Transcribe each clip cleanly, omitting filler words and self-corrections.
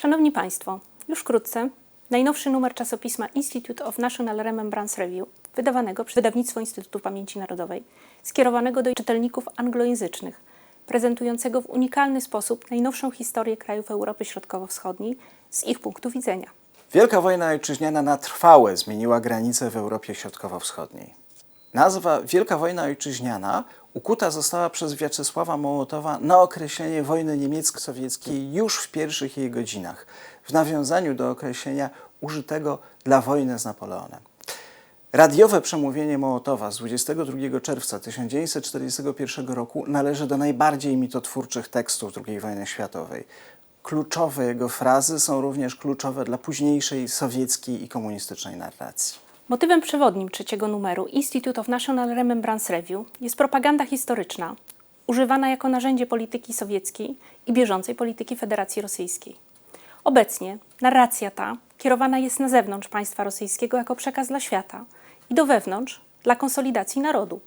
Szanowni Państwo, już wkrótce najnowszy numer czasopisma Institute of National Remembrance Review, wydawanego przez Wydawnictwo Instytutu Pamięci Narodowej, skierowanego do czytelników anglojęzycznych, prezentującego w unikalny sposób najnowszą historię krajów Europy Środkowo-Wschodniej z ich punktu widzenia. Wielka wojna ojczyźniana na trwałe zmieniła granice w Europie Środkowo-Wschodniej. Nazwa Wielka wojna ojczyźniana ukuta została przez Wiaczesława Mołotowa na określenie wojny niemiecko-sowieckiej już w pierwszych jej godzinach, w nawiązaniu do określenia użytego dla wojny z Napoleonem. Radiowe przemówienie Mołotowa z 22 czerwca 1941 roku należy do najbardziej mitotwórczych tekstów II wojny światowej. Kluczowe jego frazy są również kluczowe dla późniejszej sowieckiej i komunistycznej narracji. Motywem przewodnim trzeciego numeru Institute of National Remembrance Review jest propaganda historyczna, używana jako narzędzie polityki sowieckiej i bieżącej polityki Federacji Rosyjskiej. Obecnie narracja ta kierowana jest na zewnątrz państwa rosyjskiego jako przekaz dla świata i do wewnątrz dla konsolidacji narodu.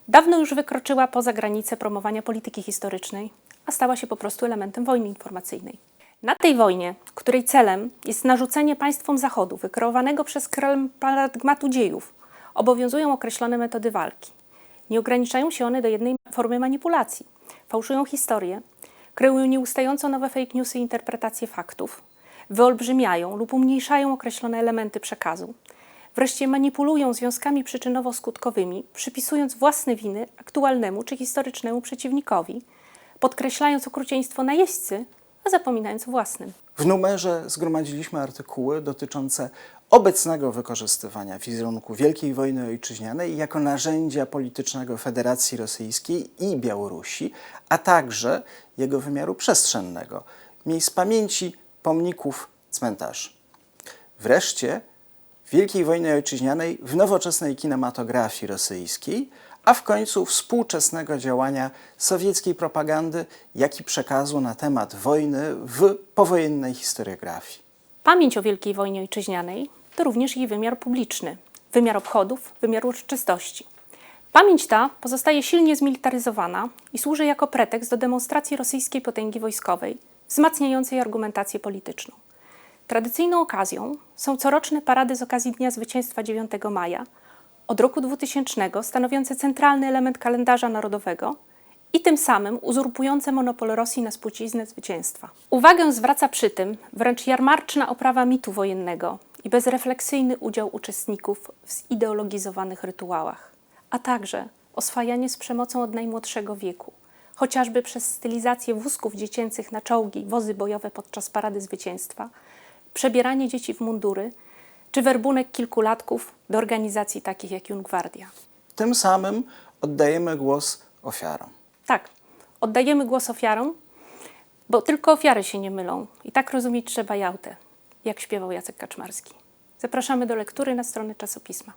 Dawno już wykroczyła poza granice promowania polityki historycznej, a stała się po prostu elementem wojny informacyjnej. Na tej wojnie, której celem jest narzucenie państwom Zachodu wykreowanego przez Kreml paradygmatu dziejów, obowiązują określone metody walki. Nie ograniczają się one do jednej formy manipulacji. Fałszują historię, kreują nieustająco nowe fake newsy i interpretacje faktów, wyolbrzymiają lub umniejszają określone elementy przekazu, wreszcie manipulują związkami przyczynowo-skutkowymi, przypisując własne winy aktualnemu czy historycznemu przeciwnikowi, podkreślając okrucieństwo najeźdźcy, a zapominając o własnym. W numerze zgromadziliśmy artykuły dotyczące obecnego wykorzystywania wizerunku Wielkiej Wojny Ojczyźnianej jako narzędzia politycznego Federacji Rosyjskiej i Białorusi, a także jego wymiaru przestrzennego, miejsc pamięci, pomników, cmentarzy. Wreszcie Wielkiej Wojny Ojczyźnianej w nowoczesnej kinematografii rosyjskiej, a w końcu współczesnego działania sowieckiej propagandy, jak i przekazu na temat wojny w powojennej historiografii. Pamięć o Wielkiej Wojnie Ojczyźnianej to również jej wymiar publiczny, wymiar obchodów, wymiar uroczystości. Pamięć ta pozostaje silnie zmilitaryzowana i służy jako pretekst do demonstracji rosyjskiej potęgi wojskowej, wzmacniającej argumentację polityczną. Tradycyjną okazją są coroczne parady z okazji Dnia Zwycięstwa 9 maja, od roku 2000 stanowiące centralny element kalendarza narodowego i tym samym uzurpujące monopol Rosji na spuściznę zwycięstwa. Uwagę zwraca przy tym wręcz jarmarczna oprawa mitu wojennego i bezrefleksyjny udział uczestników w zideologizowanych rytuałach, a także oswajanie z przemocą od najmłodszego wieku, chociażby przez stylizację wózków dziecięcych na czołgi, wozy bojowe podczas Parady Zwycięstwa, przebieranie dzieci w mundury, czy werbunek kilkulatków do organizacji takich jak Jungwardia. Tym samym oddajemy głos ofiarom. Tak, oddajemy głos ofiarom, bo tylko ofiary się nie mylą. I tak rozumieć trzeba Jałtę, jak śpiewał Jacek Kaczmarski. Zapraszamy do lektury na stronę czasopisma.